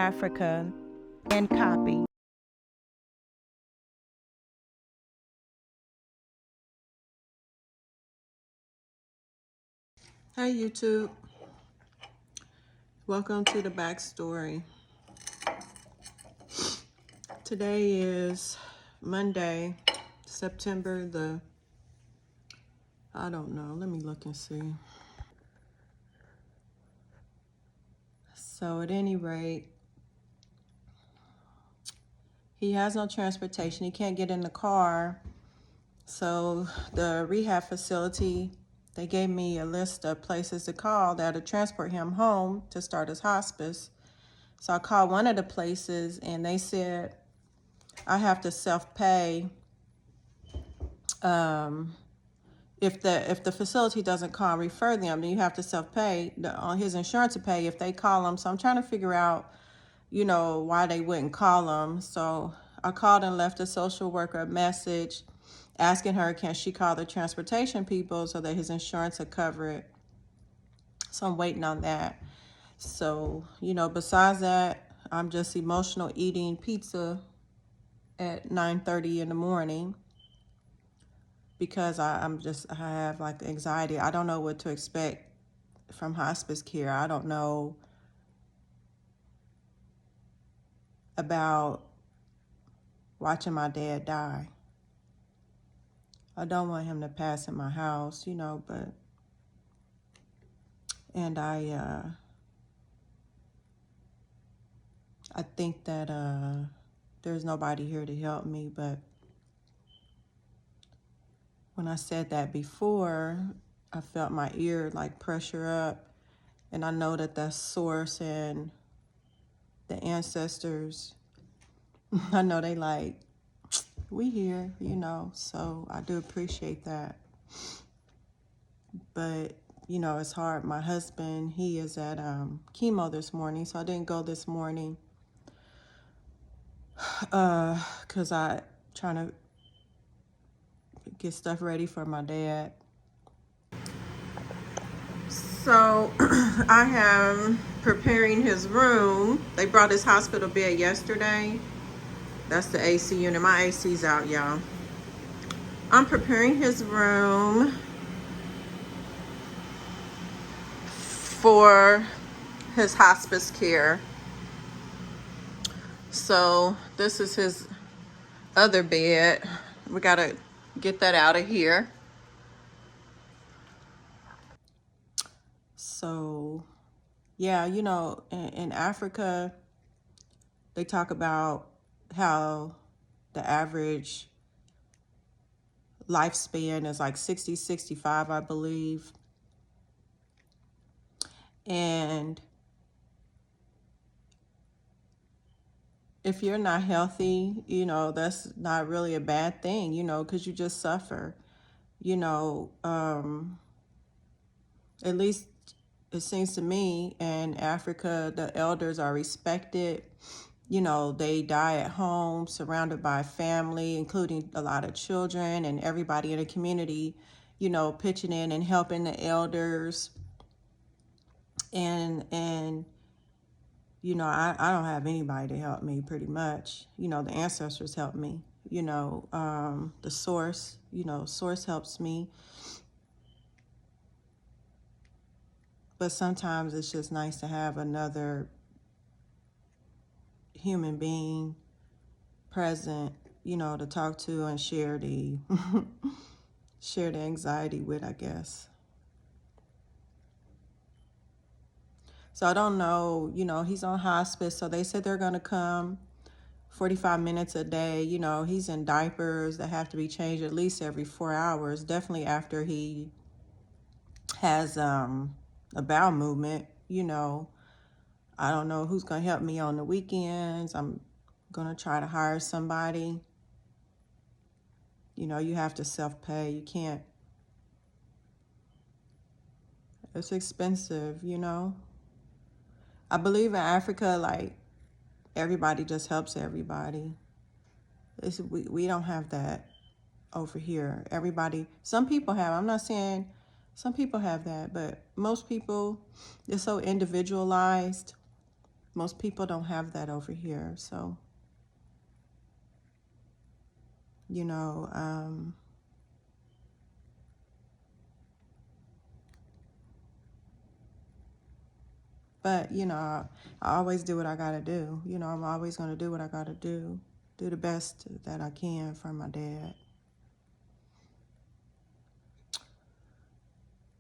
Africa and copy. Hey YouTube, welcome to the backstory. Today is Monday, September I don't know, let me look and see. So at any rate, he has no transportation, he can't get in the car. So the rehab facility, they gave me a list of places to call that'll transport him home to start his hospice. So I called one of the places and they said I have to self-pay if the facility doesn't call, refer them, then you have to self-pay on his insurance to pay if they call them. So I'm trying to figure out, why they wouldn't call them. So I called and left a social worker a message asking her, can she call the transportation people so that his insurance would cover it. So I'm waiting on that. So, besides that, I'm just emotional eating pizza at 9:30 in the morning. Because I have like anxiety. I don't know what to expect from hospice care. I don't know about watching my dad die. I don't want him to pass in my house, but, and I think that there's nobody here to help me, but when I said that before, I felt my ear like pressure up, and I know that the source and the ancestors, I know they like, we here, so I do appreciate that. But, it's hard. My husband, he is at chemo this morning, so I didn't go this morning because I trying to get stuff ready for my dad. So I am preparing his room. They brought his hospital bed yesterday. That's the AC unit. My AC's out, y'all. I'm preparing his room for his hospice care. So this is his other bed. We gotta get that out of here. So yeah, in Africa, they talk about how the average lifespan is like 60, 65, I believe. And if you're not healthy, that's not really a bad thing, because you just suffer. At least it seems to me in Africa, the elders are respected. They die at home, surrounded by family, including a lot of children and everybody in the community, pitching in and helping the elders. And I don't have anybody to help me pretty much. The ancestors help me, the source, source helps me. But sometimes it's just nice to have another human being present, to talk to and share the share the anxiety with, I guess. So I don't know, he's on hospice, so they said they're gonna come 45 minutes a day. He's in diapers that have to be changed at least every 4 hours, definitely after he has a bowel movement. I don't know who's gonna help me on the weekends. I'm gonna try to hire somebody. You have to self-pay. You can't, it's expensive, I believe in Africa, like, everybody just helps everybody. We don't have that over here. Everybody, some people have, I'm not saying some people have that, but most people, it's so individualized. Most people don't have that over here. So, you know, but, you know, I always do what I got to do. You know, I'm always going to do what I got to do the best that I can for my dad.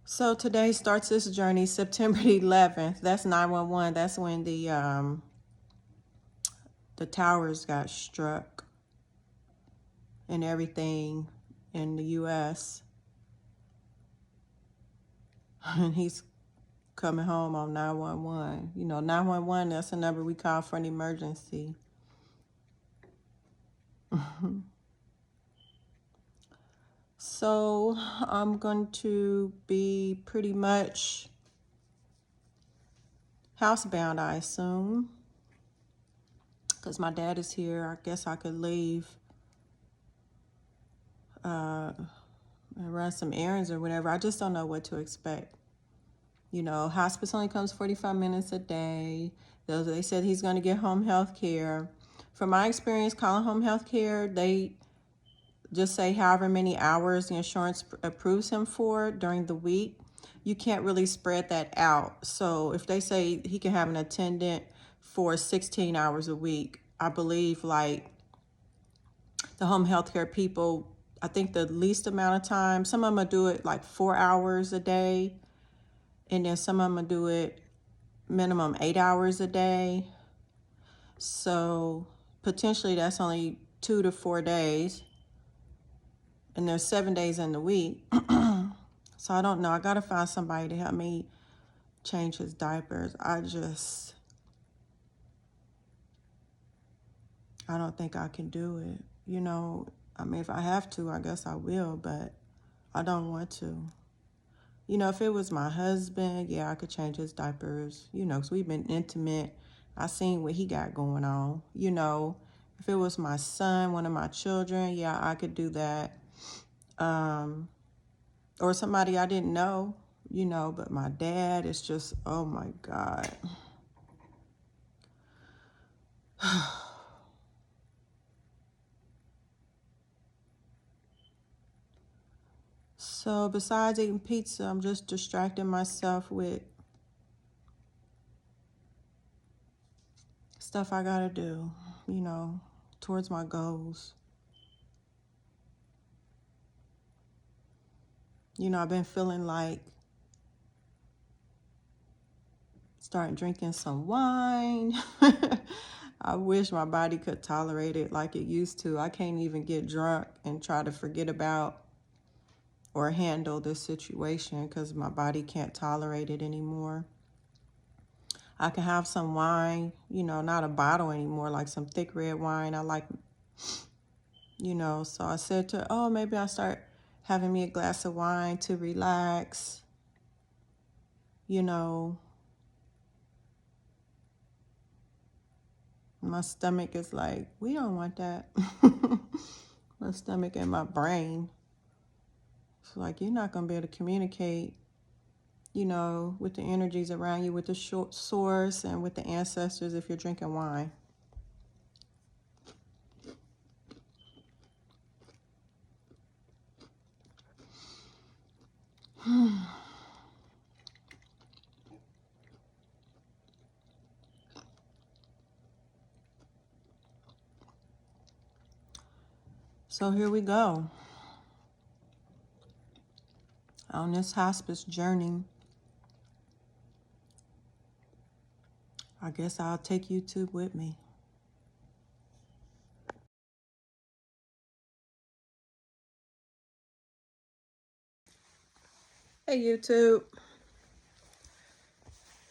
So today starts this journey, September 11th. That's 911. That's when the towers got struck and everything in the U.S. And he's coming home on 911. You know, 911, that's the number we call for an emergency. So I'm going to be pretty much housebound, I assume, because my dad is here. I guess I could leave and run some errands or whatever. I just don't know what to expect. You know, hospice only comes 45 minutes a day. They said he's going to get home health care. From my experience calling home health care, they just say however many hours the insurance approves him for during the week. You can't really spread that out. So if they say he can have an attendant for 16 hours a week, I believe like the home health care people, I think the least amount of time, some of them will do it like 4 hours a day. And then some of them will do it minimum 8 hours a day. So potentially that's only 2 to 4 days. And there's 7 days in the week. So I don't know. I got to find somebody to help me change his diapers. I don't think I can do it. You know, I mean, if I have to, I guess I will, but I don't want to. You know, if it was my husband, yeah, I could change his diapers, you know, because we've been intimate. I seen what he got going on. You know, if it was my son, one of my children, yeah, I could do that. Or somebody I didn't know, you know, but my dad is just, oh my God. So besides eating pizza, I'm just distracting myself with stuff I gotta do, you know, towards my goals. You know, I've been feeling like starting drinking some wine. I wish my body could tolerate it like it used to. I can't even get drunk and try to forget about or handle this situation because my body can't tolerate it anymore. I can have some wine, you know, not a bottle anymore, like some thick red wine. I like, you know, so I said to her, oh, maybe I'll start having me a glass of wine to relax, you know. My stomach is like, we don't want that. My stomach and my brain. It's like, you're not going to be able to communicate, you know, with the energies around you, with the source and with the ancestors if you're drinking wine. So here we go. On this hospice journey, I guess I'll take YouTube with me. Hey YouTube.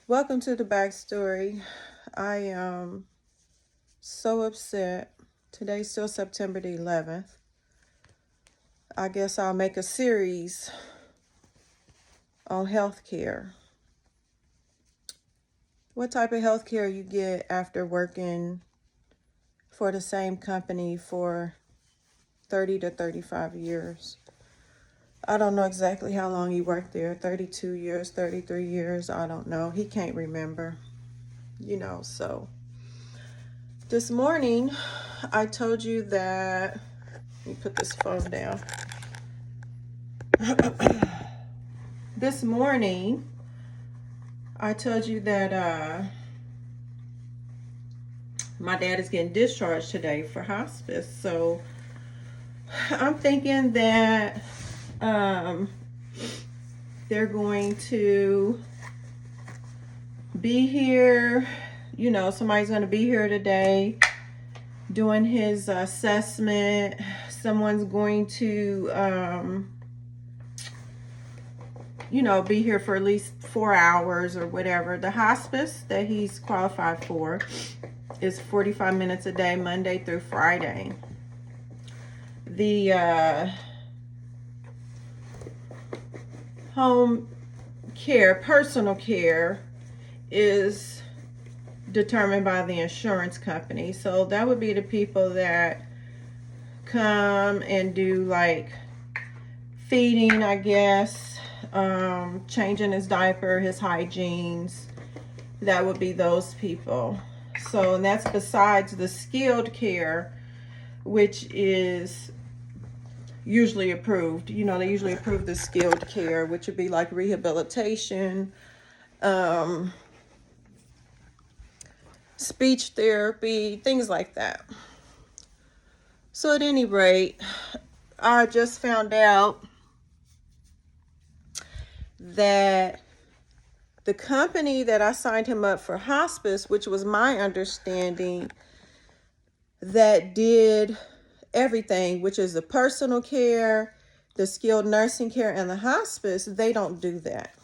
Welcome to the backstory. I am so upset. Today's still September the 11th. I guess I'll make a series on healthcare. What type of healthcare you get after working for the same company for 30 to 35 years. I don't know exactly how long he worked there, 32 years, 33 years, I don't know. He can't remember. you know. So this morning I told you that, let me put this phone down. This morning I told you that my dad is getting discharged today for hospice. So I'm thinking that they're going to be here, you know, somebody's going to be here today doing his assessment. Someone's going to, you know, be here for at least 4 hours or whatever. The hospice that he's qualified for is 45 minutes a day, Monday through Friday. The home care, personal care, is determined by the insurance company. So that would be the people that come and do like feeding, I guess, changing his diaper, his hygienes. That would be those people. So, and that's besides the skilled care, which is usually approved. You know, they usually approve the skilled care, which would be like rehabilitation, speech therapy, things like that. So at any rate, I just found out that the company that I signed him up for hospice, which was my understanding, that did everything, which is the personal care, the skilled nursing care, and the hospice, they don't do that.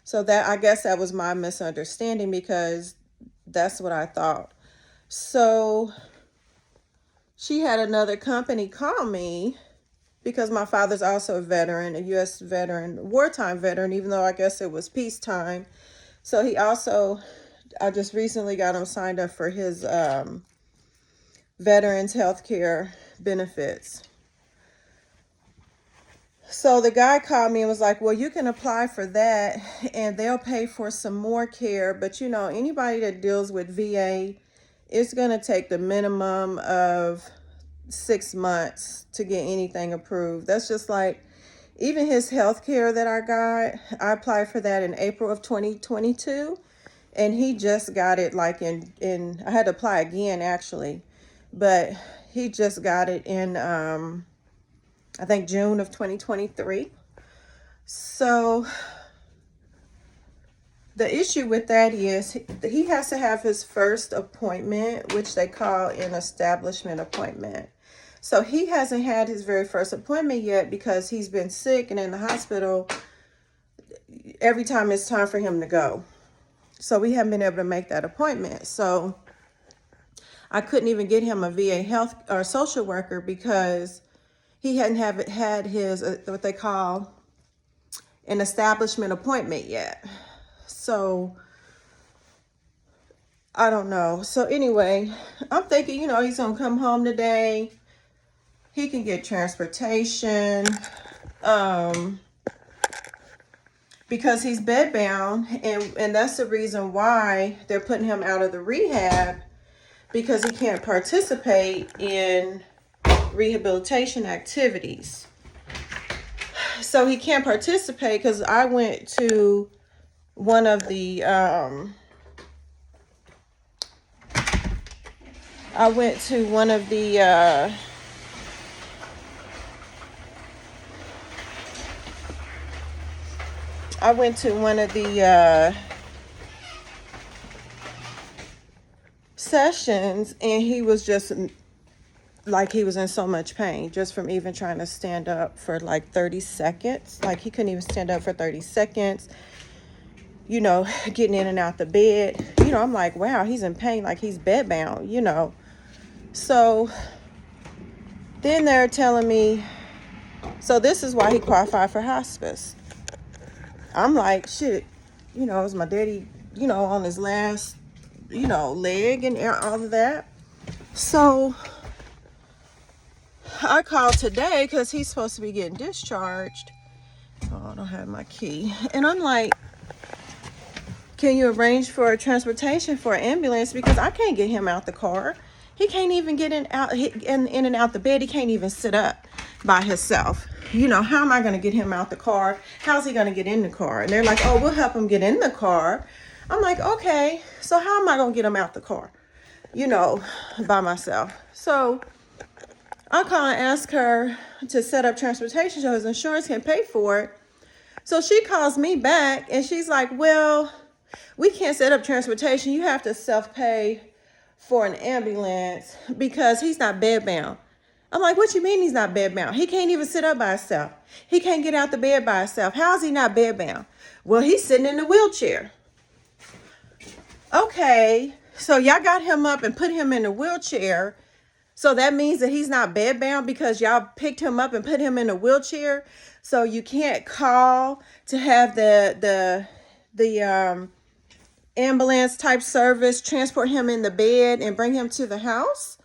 So that, I guess that was my misunderstanding, because that's what I thought. So she had another company call me, because my father's also a veteran, a U.S. veteran, wartime veteran, even though I guess it was peacetime. So he also, I just recently got him signed up for his veterans health care benefits. So the guy called me and was like, well, you can apply for that and they'll pay for some more care. But, you know, anybody that deals with VA, it's going to take the minimum of 6 months to get anything approved. That's just like, even his health care that I got, I applied for that in April of 2022. And he just got it like in I had to apply again actually. But he just got it in, I think June of 2023. So the issue with that is he has to have his first appointment, which they call an establishment appointment. So he hasn't had his very first appointment yet because he's been sick and in the hospital every time it's time for him to go. So we haven't been able to make that appointment. So I couldn't even get him a VA health or social worker because he hadn't had his, what they call an establishment appointment yet. So I don't know. So anyway, I'm thinking, you know, he's going to come home today. He can get transportation because he's bedbound. And that's the reason why they're putting him out of the rehab, because he can't participate in rehabilitation activities. So he can't participate because I went to one of the sessions, and he was just like, he was in so much pain just from even trying to stand up for like 30 seconds. Like he couldn't even stand up for 30 seconds, you know, getting in and out the bed. You know, I'm like, wow, he's in pain, like he's bedbound, you know. So then they're telling me, so this is why he qualified for hospice. I'm like, shit, you know, is my daddy, you know, on his last, you know, leg and all of that. So I called today because he's supposed to be getting discharged. Oh, I don't have my key. And I'm like, can you arrange for transportation for an ambulance, because I can't get him out the car. He can't even get in and out the bed. He can't even sit up by himself. You know, how am I going to get him out the car? How's he going to get in the car? And they're like, oh, we'll help him get in the car. I'm like, okay, so how am I going to get him out the car? You know, by myself. So I call and ask her to set up transportation so his insurance can pay for it. So she calls me back and she's like, well, we can't set up transportation. You have to self-pay for an ambulance because he's not bedbound. I'm like, what you mean he's not bedbound? He can't even sit up by himself. He can't get out the bed by himself. How is he not bedbound? Well, he's sitting in the wheelchair. Okay, so y'all got him up and put him in a wheelchair. So that means that he's not bedbound because y'all picked him up and put him in a wheelchair. So you can't call to have the ambulance type service transport him in the bed and bring him to the house.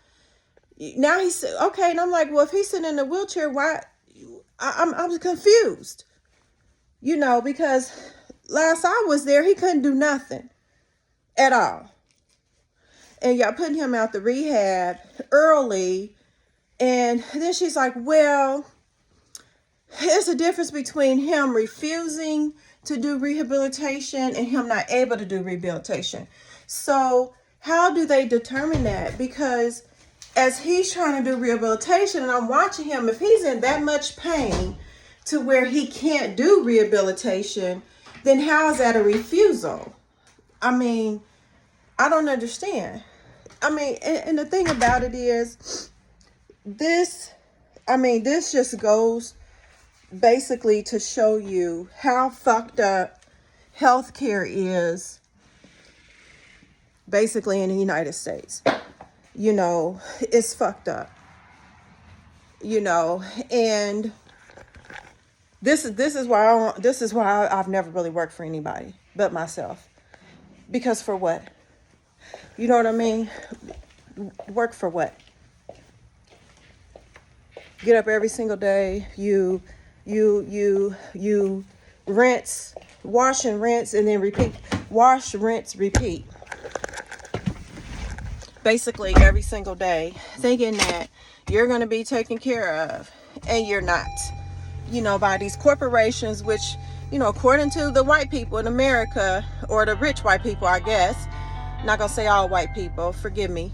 Now he's okay, and I'm like, well, if he's sitting in a wheelchair, why? I'm confused. You know, because last I was there, he couldn't do nothing at all. And y'all putting him out the rehab early. And then she's like, well, there's a difference between him refusing to do rehabilitation and him not able to do rehabilitation. So how do they determine that? Because as he's trying to do rehabilitation and I'm watching him, if he's in that much pain to where he can't do rehabilitation, then how is that a refusal? I mean, I don't understand. I mean, and the thing about it is this just goes basically to show you how fucked up healthcare is basically in the United States. You know, it's fucked up. You know, and this is why I've never really worked for anybody but myself. Because for what? You know what I mean? Work for what? Get up every single day. You rinse, wash and rinse, and then repeat. Wash, rinse, repeat. Basically every single day, thinking that you're going to be taken care of, and you're not. You know, by these corporations, which, you know, according to the white people in America, or the rich white people, I guess, not gonna say all white people, forgive me,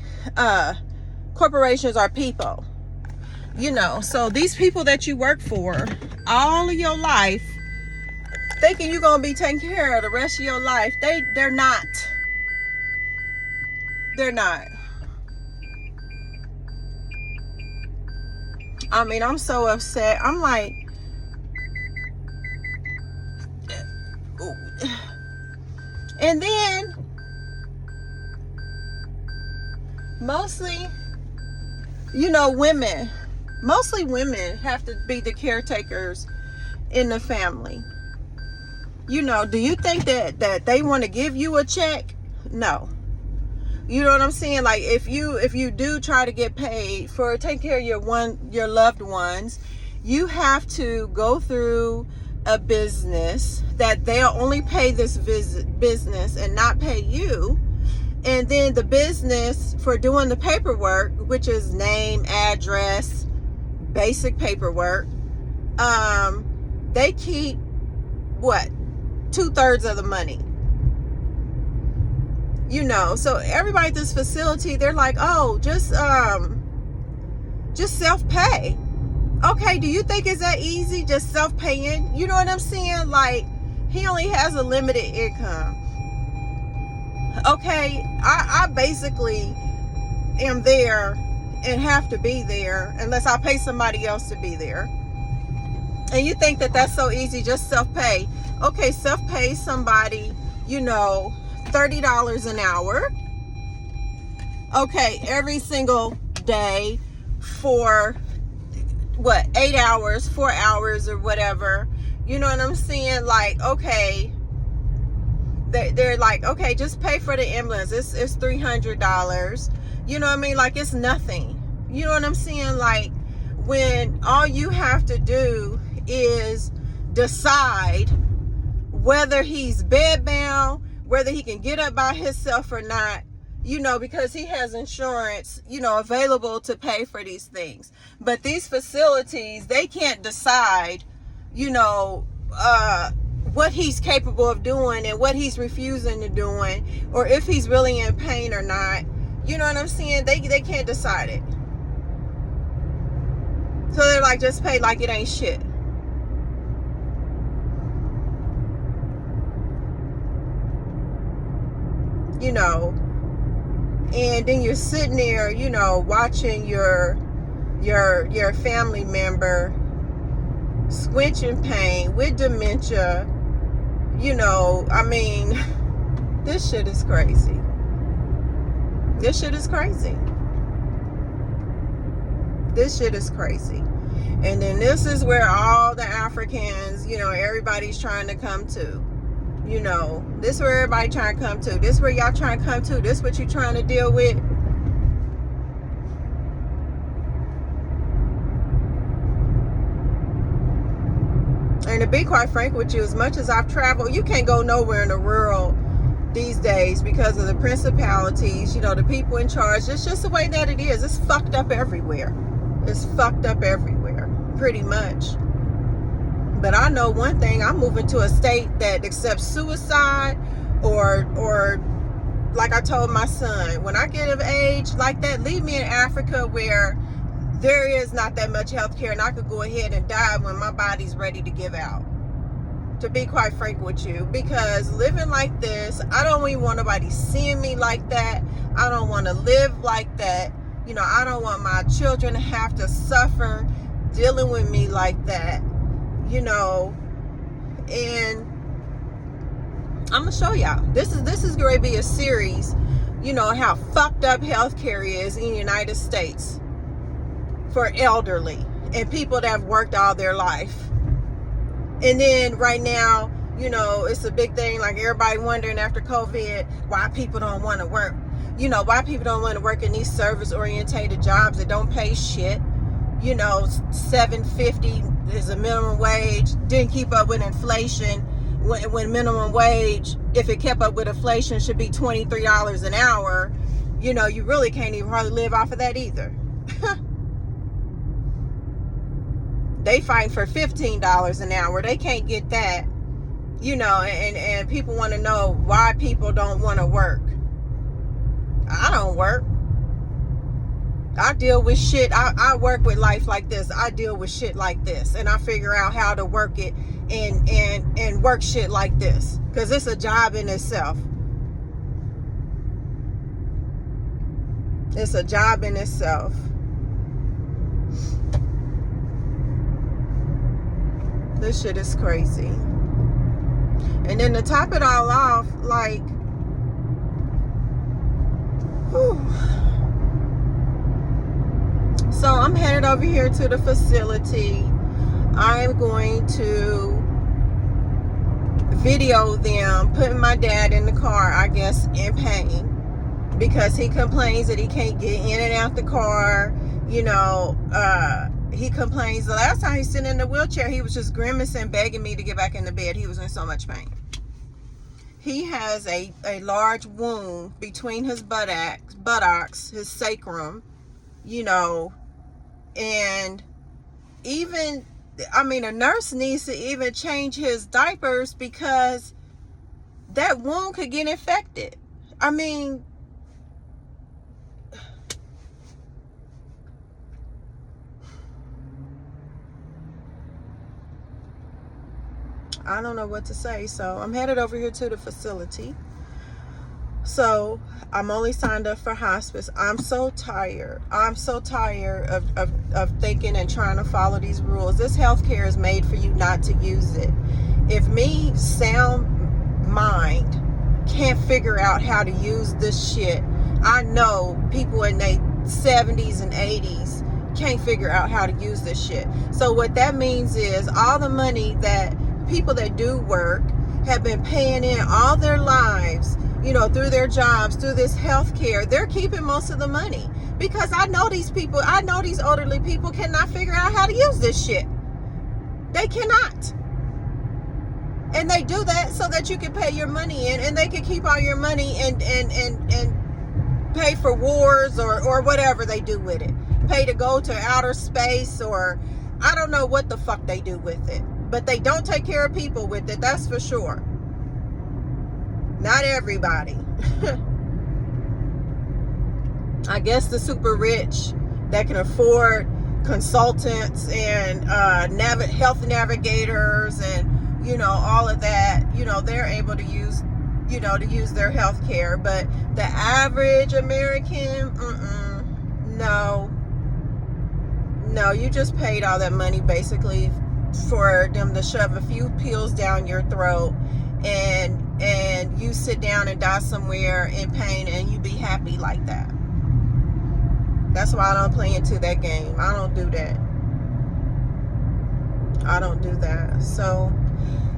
corporations are people. You know, so these people that you work for all of your life, thinking you're gonna be taken care of the rest of your life, they're not. They're not. I mean, I'm so upset. I'm like, and then mostly, you know, mostly women have to be the caretakers in the family. You know, do you think that they want to give you a check? No. You know what I'm saying? Like, if you do try to get paid for taking care of your loved ones, you have to go through a business that they'll only pay this business and not pay you. And then the business for doing the paperwork, which is name, address, basic paperwork, they keep what? 2/3 of the money. You know, so everybody at this facility, they're like, oh, just self-pay. Okay, do you think it's that easy, just self-paying? You know what I'm saying? Like, he only has a limited income. Okay, I basically am there and have to be there unless I pay somebody else to be there. And you think that that's so easy, just self-pay. Okay, self-pay somebody, you know, $30 an hour. Okay, every single day for what, 8 hours, 4 hours, or whatever. You know what I'm saying? Like, okay, they're like, okay, just pay for the ambulance. It's $300. You know what I mean? Like, it's nothing. You know what I'm saying? Like, when all you have to do is decide whether he's bedbound, whether he can get up by himself or not, because he has insurance, available to pay for these things. But these facilities, they can't decide, what he's capable of doing and what he's refusing to doing, or if he's really in pain or not. You know what I'm saying? They can't decide it. So they're like, just pay like it ain't shit. And then you're sitting there, watching your family member squinch in pain with dementia. This shit is crazy. This shit is crazy. This shit is crazy. And then this is where all the Africans, everybody's trying to come to. This is where everybody trying to come to. This is where y'all trying to come to. This is what you trying to deal with. And to be quite frank with you, as much as I've traveled, you can't go nowhere in the world these days because of the principalities, the people in charge. It's just the way that it is. It's fucked up everywhere. It's fucked up everywhere, pretty much. But I know one thing, I'm moving to a state that accepts suicide or like I told my son, when I get of age like that, leave me in Africa where there is not that much health care and I could go ahead and die when my body's ready to give out. To be quite frank with you, because living like this, I don't even want nobody seeing me like that. I don't want to live like that. I don't want my children to have to suffer dealing with me like that. And I'm gonna show y'all. This is going to be a series, how fucked up healthcare is in the United States for elderly and people that have worked all their life. And then right now, it's a big thing, like everybody wondering after COVID why people don't want to work. Why people don't want to work in these service-orientated jobs that don't pay shit. $7.50 is a minimum wage. Didn't keep up with inflation. When minimum wage, if it kept up with inflation, should be $23 an hour. You really can't even hardly live off of that either. They fight for $15 an hour. They can't get that. And people want to know why people don't want to work. I don't work. I deal with shit. I work with life like this. I deal with shit like this. And I figure out how to work it and work shit like this. Because it's a job in itself. It's a job in itself. This shit is crazy. And then to top it all off, like, whew. So I'm headed over here to the facility. I'm going to video them putting my dad in the car, I guess, in pain, because he complains that he can't get in and out the car. He complains the last time he's sitting in the wheelchair, he was just grimacing, begging me to get back in the bed. He was in so much pain. He has a large wound between his buttocks, his sacrum, and even, a nurse needs to even change his diapers because that wound could get infected. I don't know what to say. So I'm headed over here to the facility. So I'm only signed up for hospice. I'm so tired. I'm so tired of thinking and trying to follow these rules. This healthcare is made for you not to use it. If me, sound mind, can't figure out how to use this shit, I know people in their 70s and 80s can't figure out how to use this shit. So what that means is all the money that people that do work have been paying in all their lives, through their jobs, through this health care, they're keeping most of the money. Because I know these elderly people cannot figure out how to use this shit. They cannot. And they do that so that you can pay your money in, and they can keep all your money and pay for wars or whatever they do with it. Pay to go to outer space, or I don't know what the fuck they do with it. But they don't take care of people with it, that's for sure. Not everybody. I guess the super rich that can afford consultants and health navigators and all of that, they're able to use their health care. But the average American, no, you just paid all that money basically for them to shove a few pills down your throat, and you sit down and die somewhere in pain, and you be happy like that. That's why I don't play into that game. I don't do that. So,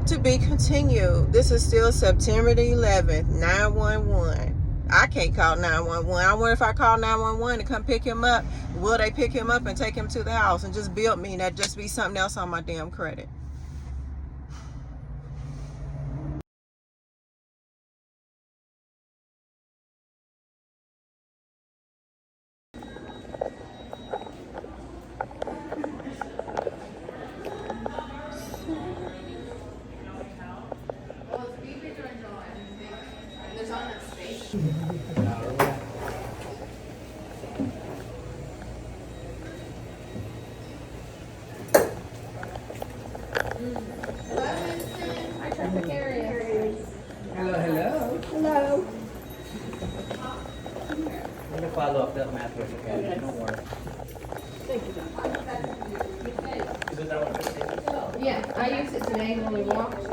to be continued. This is still September the 11th, 911. I can't call 911. I wonder if I call 911 to come pick him up, will they pick him up and take him to the house and just bill me, and that just be something else on my damn credit? Hello. I'm going to follow up that math with you. Okay. Don't worry. Thank you. Is that what Yeah, I used it today when we walked.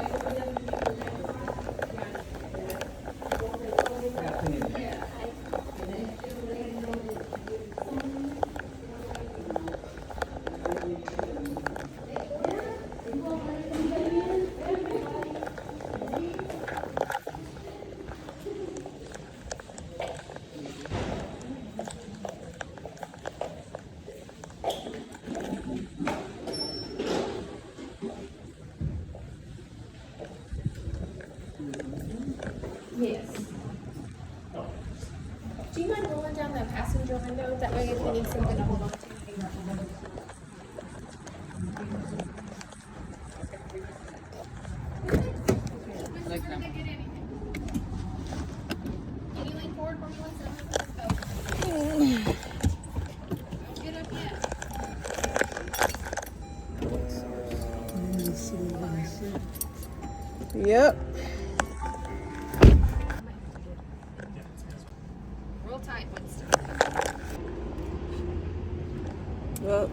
Yes. Do you mind rolling down the passenger window? That way if you need something to hold on to. Can you lean forward for me one second? Let's go. Get up yet. Yep. Roll tight, Winston. Well,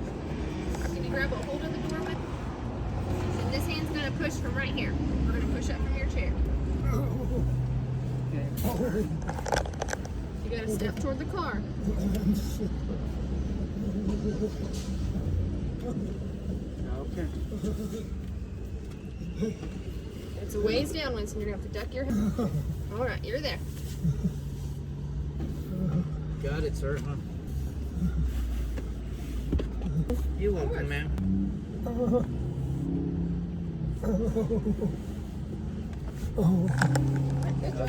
Can you grab a hold of the door with? And this hand's gonna push from right here. We're gonna push up from your chair. You gotta step toward the car. Okay. It's a ways down, Winston. You're gonna have to duck your head. All right, you're there. Got it, sir. Huh? You're welcome, ma'am.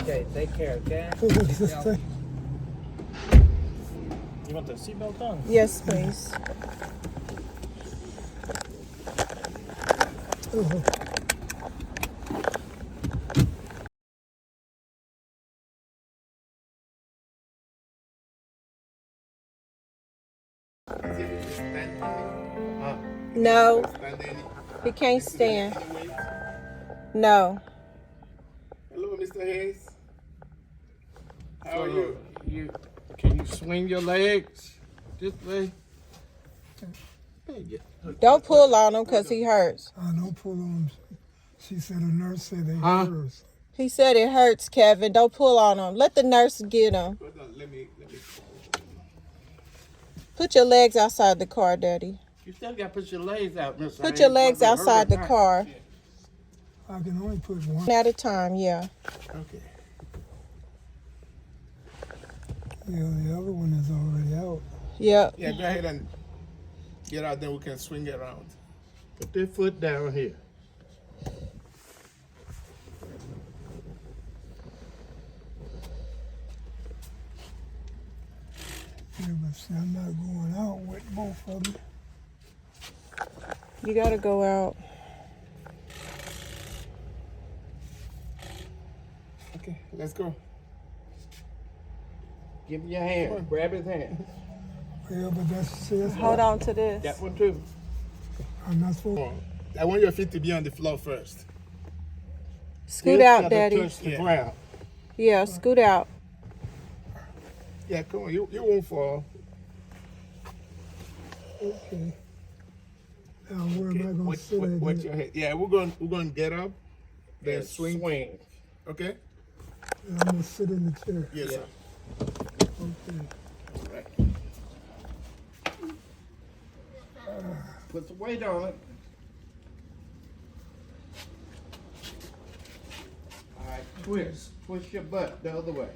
Okay, take care, okay? You want the seatbelt on? yes, please. No, he can't stand. No. Hello, Mr. Hayes. How are you? Can you swing your legs this way? Don't pull on him because he hurts. Don't pull on him. She said a nurse said they Huh? hurt us. He said it hurts, Kevin. Don't pull on him. Let the nurse get him. Hold on, let me. Put your legs outside the car, Daddy. You still got to put your legs out, Mr. Put Hayes. your legs Whether it hurt outside or the not. car. I can only put one. At a time, yeah. Okay. Yeah, the other one is already out. Yep. Yeah, go ahead and get out, then we can swing it around. Put that foot down here. See, I'm not going out with both of them. You gotta go out. Okay, let's go. Give me your hand. Grab his hand. Yeah, but that's Hold on to this. That one too. I'm not supposed. I want your feet to be on the floor first. Scoot You out, gotta Daddy. touch the ground. Yeah, scoot out. Yeah, come on. You won't fall. Okay. Now where am I gonna sit at? Watch here? your head. Yeah, we're gonna get up, then And swing. swing. Okay. I'm gonna sit in the chair. Yes, sir. Okay. Right. Put the weight on it. All right, twist. Twist your butt the other way.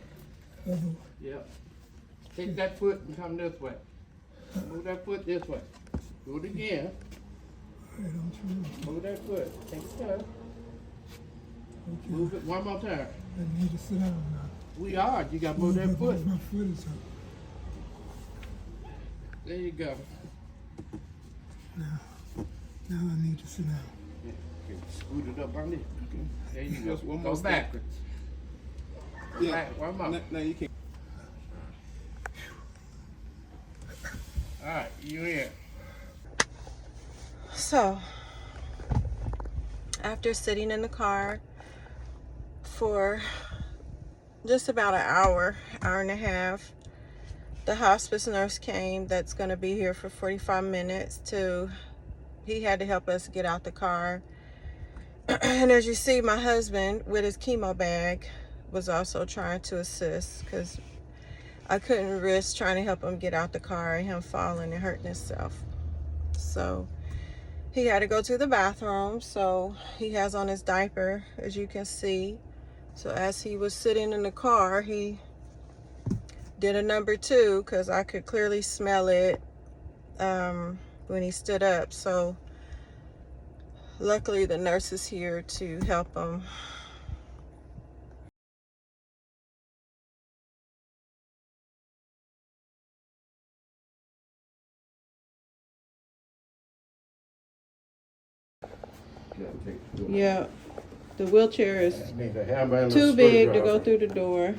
Other way. Yep. Take that foot and come this way. Move that foot this way. Do it again. Hey, don't you? Move that foot. Take it up. Okay. Move it one more time. I need to sit down now. We are. You got to move that foot. My foot is up. There you go. Now I need to sit down. Yeah. Scoot it up on it. Okay. There you go. Just one Go more step. backwards. Yeah. Back, one more. No, you can't. All right, you in. So, after sitting in the car for just about an hour and a half, the hospice nurse came that's going to be here for 45 minutes he had to help us get out the car. And as you see, my husband with his chemo bag was also trying to assist because I couldn't risk trying to help him get out the car and him falling and hurting himself. So he had to go to the bathroom, so he has on his diaper, as you can see. So as he was sitting in the car, he did a number 2 because I could clearly smell it when he stood up. So luckily the nurse is here to help him. Yeah, the wheelchair is Need a hammer and a too big to screwdriver. go through the door.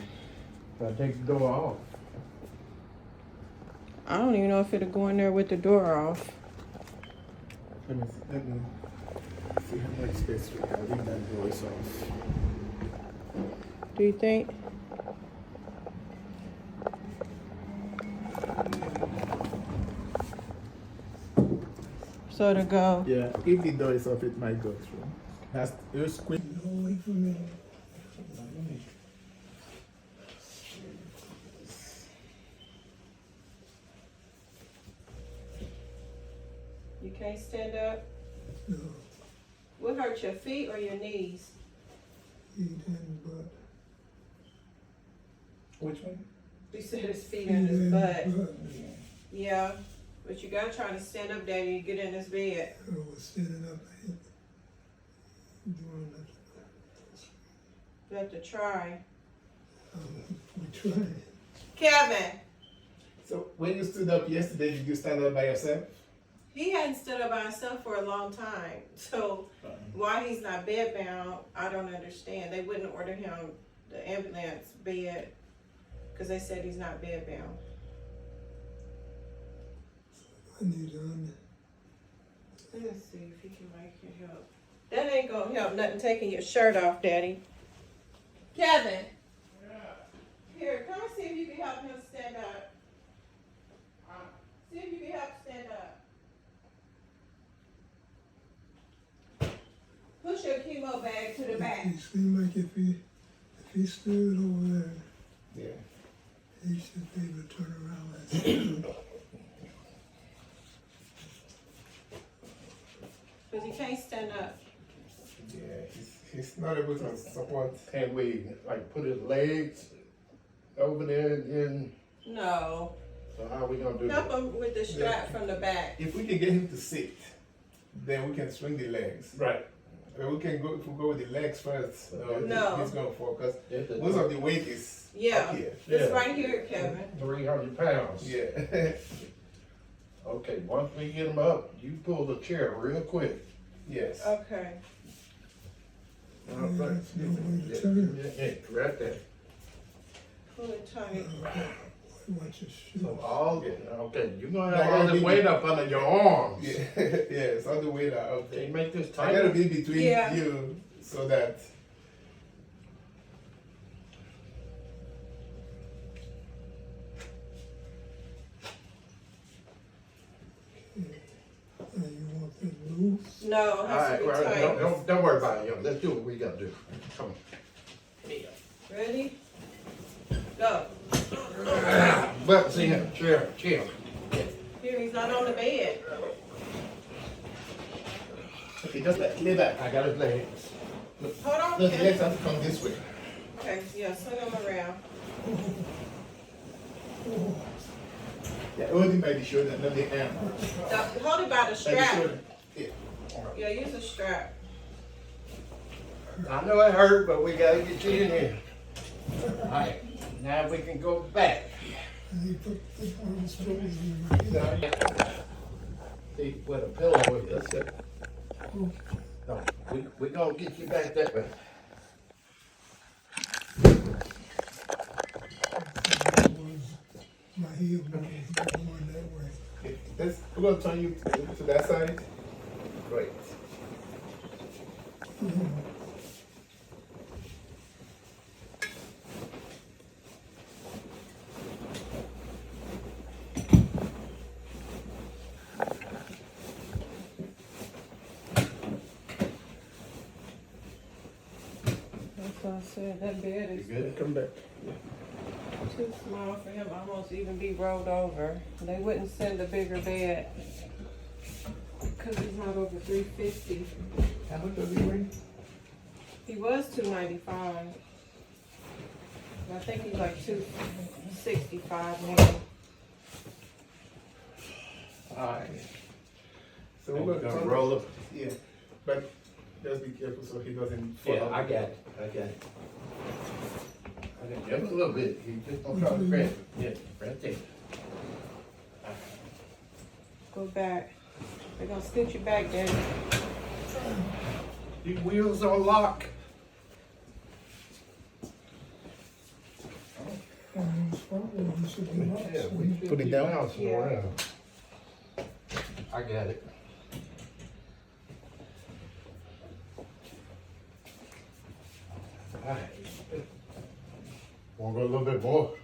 If I take the door off. I don't even know if it'll go in there with the door off. Let me see how much space we have. Leave that voice off. Do you think? So to go. Yeah, if the door is off, it might go through. That's it squeeze. Wait for me. You can't stand up? No, What hurt your feet or your knees? he didn't, but Which one? He said his feet he and his didn't, butt. but Yeah, but you gotta try to stand up, Daddy, and get in this bed. I was standing up doing that. You have to try. We tried. Kevin, So when you stood up yesterday, did you stand up by yourself? he hadn't stood up by himself for a long time. So why he's not bedbound, I don't understand. They wouldn't order him the ambulance bed because they said he's not bedbound. I need to Let's see if he can make it help. That ain't gonna help nothing taking your shirt off, Daddy. Kevin. Here, come and see if you can help him stand up. See if you can help stand up. Push your chemo bag to the back. It seemed like if he stood over there, Yeah. he should be able to turn around. Because he can't stand up. Yeah, he's not able to support. Can we like put his legs over there and then, No. so how we gonna do Help that? him with the strap from the back. If we can get him to sit, then we can swing the legs. Right. We can go if we go with the legs first. No. He's going for because This is most of the weight is Yeah. up here. It's Yeah. right here, Kevin. 300 pounds. Yeah. Okay, once we get them up, you pull the chair real quick. Yes. Okay. Right, that's no way to turn it. yeah, right there. Pull it tight. Watch your shoe. So all, okay, you're gonna I have all gotta the be- weight up under your arms. Yeah. Yeah. It's all the way that up Can you there. make this I gotta tighter? be between Yeah. you so that. And you want it loose? No, it All has right, to be well, tight. don't worry about it, yo. Let's do what we gotta do. Come on. Ready? Go. But see him, chair. Here, he's not on the bed. Okay, just like lay back. I got his legs. Hold on, Just the legs Kevin. have to come this way. Okay, yeah, swing him around. Yeah, hold him by the shoulder, not the arm. Hold it by the By the strap. shoulder. Yeah. Yeah, use a strap. I know it hurt, but we gotta get you in here. All right, now we can go back. And he put the arms forward and the See where the pillow is, that's it. No, we gonna get you back that way. my heel was going that way. Okay, we're gonna turn you to that side. Right. That's what I said, that bed You is good? Come back. too small for him, almost even be rolled over. They wouldn't send a bigger bed. Cause he's not over 350. How much does he weigh? He was 295. I think he's like 265 now. Alright. So And we're we're gonna gonna turn roll up. Yeah, but just be careful so he doesn't fall Yeah, off. I got it. Just a little bit. You just don't try to grab it. Yeah, right there. Go back. They're gonna scoot you back, Daddy. These wheels on lock. You should be locked. Yeah, we should Put it be down? bouncing Yeah. around. I got it. Alright. Wanna go a little bit more?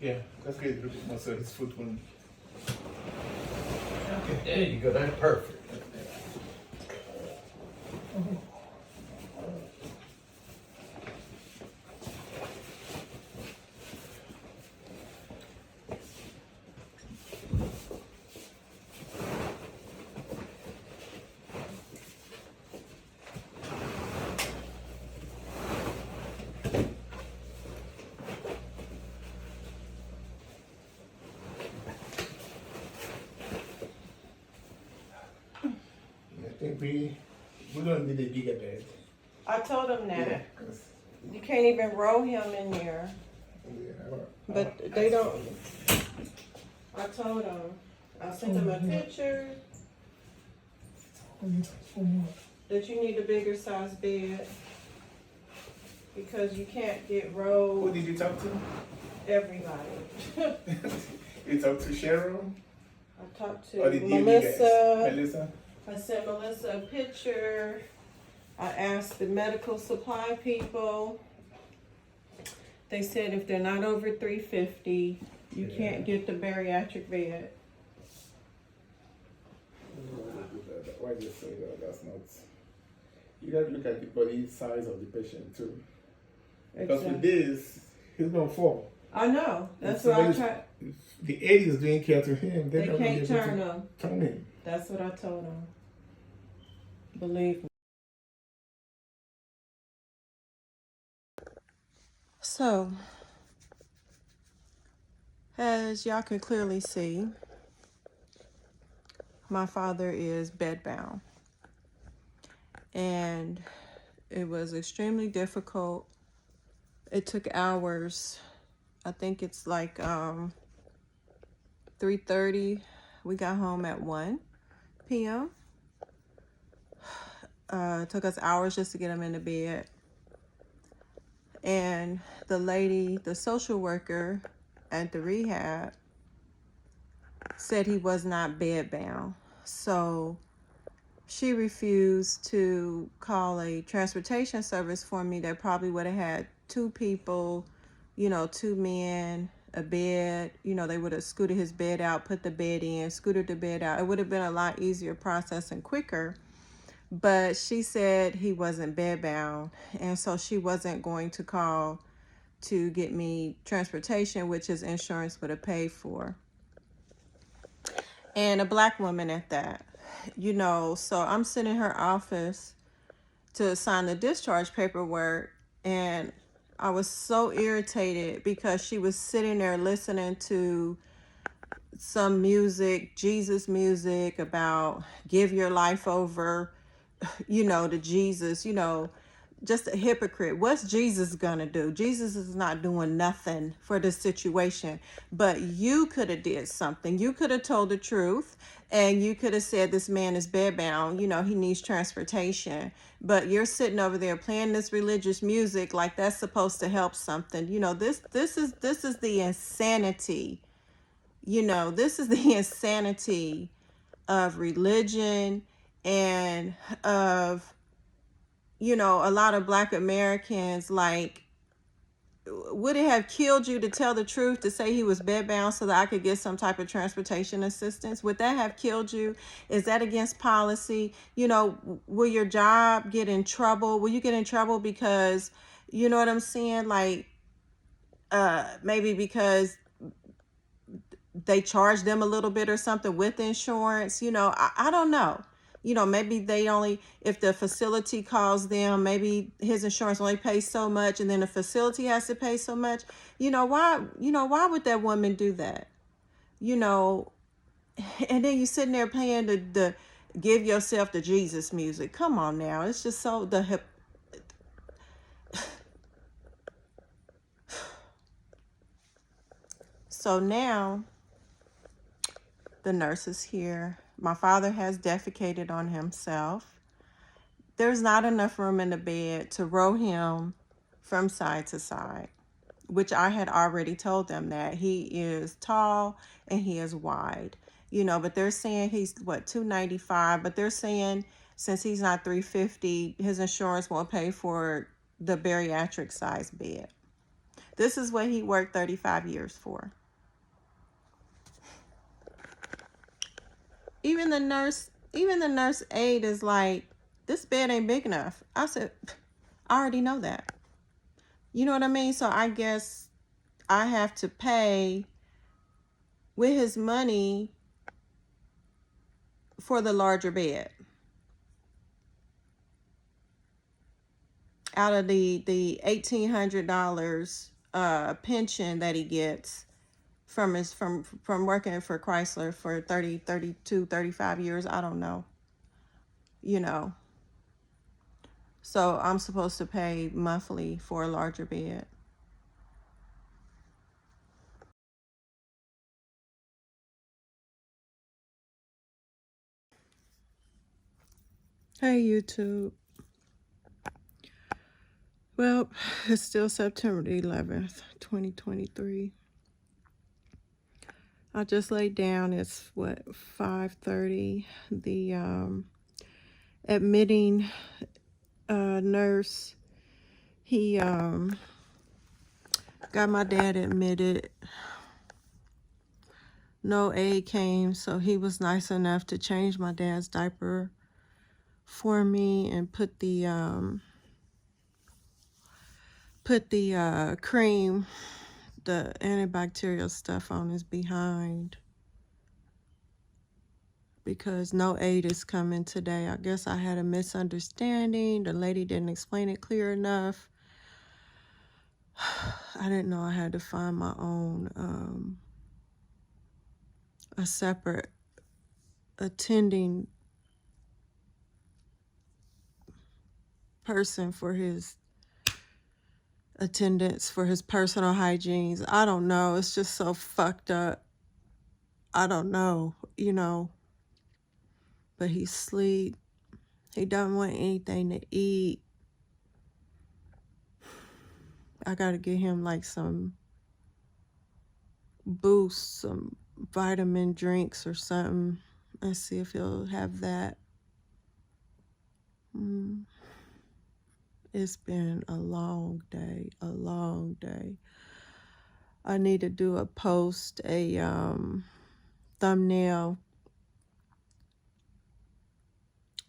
Yeah, let's get a little bit more so his foot won't. There you go, that's perfect. I think we're gonna need a bigger bed. I told him that. Yeah, 'cause- You can't even roll him in there. yeah, But they don't. I told him. I sent him a picture that you need a bigger size bed because you can't get Who rolled. did you talk to? Everybody. You talked to Cheryl? I talked Or to did you guys? Melissa. Melissa? I sent Melissa a picture. I asked the medical supply people. They said if they're not over 350, you can't get the bariatric bed. Why you say that? That's not. You gotta look at the body size of the patient too. Because with this, he's gonna fall. I know. That's If what I somebody's- tried. If the aide is doing care to him, they're They not gonna be can't able turn to them. turn him. That's what I told them. Believe me. So, as y'all can clearly see, my father is bedbound. and it was extremely difficult. It took hours. I think it's like 3:30. We got home at 1 p.m. It took us hours just to get him into bed. And the lady, the social worker at the rehab, said he was not bedbound. So she refused to call a transportation service for me that probably would have had 2 people, 2 men, a bed. They would have scooted his bed out, put the bed in, scooted the bed out. It would have been a lot easier process and quicker. But she said he wasn't bedbound, and so she wasn't going to call to get me transportation, which his insurance would have paid for. And a Black woman at that. So I'm sitting in her office to sign the discharge paperwork, and I was so irritated because she was sitting there listening to some music, Jesus music, about give your life over, to Jesus, just a hypocrite. What's Jesus gonna do? Jesus is not doing nothing for the situation, but you could have did something. You could have told the truth, and you could have said this man is bedbound, he needs transportation, but you're sitting over there playing this religious music like that's supposed to help something. This is the insanity. This is the insanity of religion and of a lot of Black Americans. Like, would it have killed you to tell the truth, to say he was bedbound so that I could get some type of transportation assistance? Would that have killed you? Is that against policy? Will your job get in trouble? Will you get in trouble because, you know what I'm saying? Like, maybe because they charge them a little bit or something with insurance. I don't know. Maybe they only, if the facility calls them, maybe his insurance only pays so much, and then the facility has to pay so much. Why would that woman do that? And then you sitting there playing the give yourself to Jesus music. Come on now. It's just so So now the nurse is here. My father has defecated on himself. There's not enough room in the bed to roll him from side to side, which I had already told them that he is tall and he is wide, but they're saying he's 295, but they're saying since he's not 350, his insurance won't pay for the bariatric size bed. This is what he worked 35 years for. Even the nurse aide is like, this bed ain't big enough. I said, I already know that. You know what I mean? So I guess I have to pay with his money for the larger bed. Out of the $1,800 pension that he gets from working for Chrysler for 30, 32, 35 years, I don't know. So I'm supposed to pay monthly for a larger bed. Hey, YouTube. Well, it's still September 11th, 2023. I just laid down. It's 5:30. The admitting nurse, he got my dad admitted. No aide came, so he was nice enough to change my dad's diaper for me and put the cream, the antibacterial stuff on his behind, because no aide is coming today. I guess I had a misunderstanding. The lady didn't explain it clear enough. I didn't know I had to find my own a separate attending person for his attendance, for his personal hygienes. I don't know. It's just so fucked up. I don't know, you know. But he sleep. He doesn't want anything to eat. I gotta get him like some boost, some vitamin drinks or something. Let's see if he'll have that. It's been a long day, a long day. I need to do a post, a thumbnail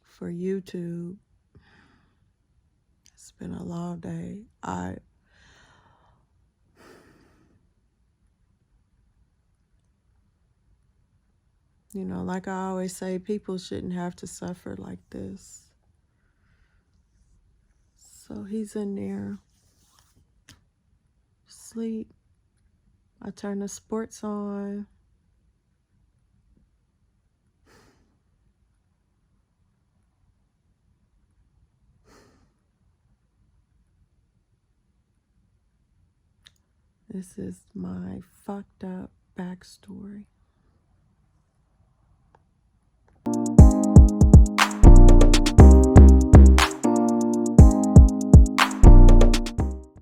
for YouTube. It's been a long day. You know, like I always say, people shouldn't have to suffer like this. So he's in there, sleep. I turn the sports on. This is my fucked up backstory.